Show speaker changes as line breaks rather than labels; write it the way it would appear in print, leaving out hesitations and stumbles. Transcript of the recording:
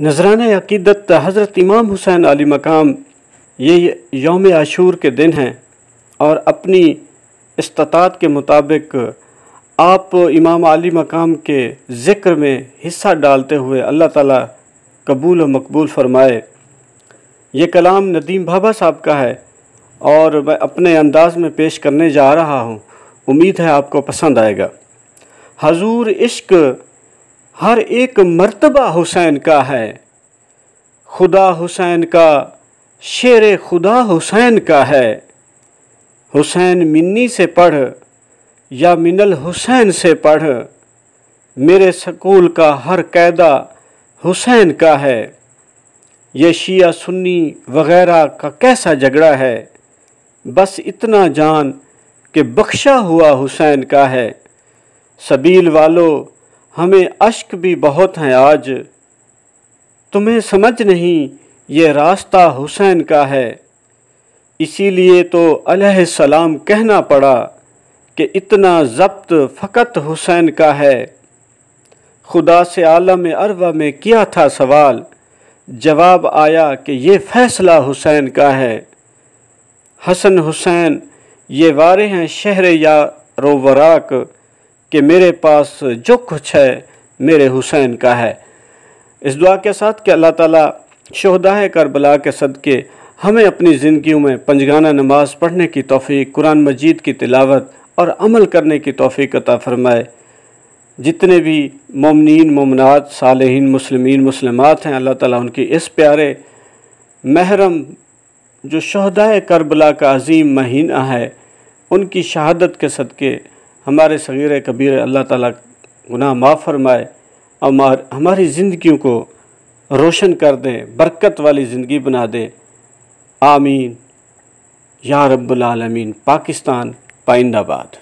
نذرانہ عقیدت حضرت امام حسین علی مقام یہ یوم عاشور کے دن ہیں، اور اپنی استطاعت کے مطابق آپ امام علی مقام کے ذکر میں حصہ ڈالتے ہوئے اللہ تعالیٰ قبول و مقبول فرمائے۔ یہ کلام ندیم بھابھا صاحب کا ہے اور میں اپنے انداز میں پیش کرنے جا رہا ہوں، امید ہے آپ کو پسند آئے گا۔ حضور عشق ہر ایک مرتبہ حسین کا ہے، خدا حسین کا شیر خدا حسین کا ہے، حسین منی سے پڑھ یا من الحسین سے پڑھ، میرے سکول کا ہر قاعدہ حسین کا ہے۔ یہ شیعہ سنی وغیرہ کا کیسا جھگڑا ہے، بس اتنا جان کہ بخشا ہوا حسین کا ہے۔ سبیل والو ہمیں اشک بھی بہت ہیں آج، تمہیں سمجھ نہیں یہ راستہ حسین کا ہے، اسی لیے تو علیہ السلام کہنا پڑا کہ اتنا ضبط فقط حسین کا ہے۔ خدا سے عالم ارواح میں کیا تھا سوال، جواب آیا کہ یہ فیصلہ حسین کا ہے۔ حسن حسین یہ وارے ہیں شہر یار و وراق، کہ میرے پاس جو کچھ ہے میرے حسین کا ہے۔ اس دعا کے ساتھ کہ اللہ تعالیٰ شہدائے کربلا کے صدقے ہمیں اپنی زندگیوں میں پنجگانہ نماز پڑھنے کی توفیق، قرآن مجید کی تلاوت اور عمل کرنے کی توفیق عطا فرمائے۔ جتنے بھی مومنین مومنات صالحین مسلمین مسلمات ہیں، اللہ تعالیٰ ان کی اس پیارے محرم جو شہدائے کربلا کا عظیم مہینہ ہے، ان کی شہادت کے صدقے ہمارے صغیر کبیر اللہ تعالیٰ گناہ معاف فرمائے اور ہماری زندگیوں کو روشن کر دیں، برکت والی زندگی بنا دیں۔ آمین یا رب العالمین۔ پاکستان پائندہ باد۔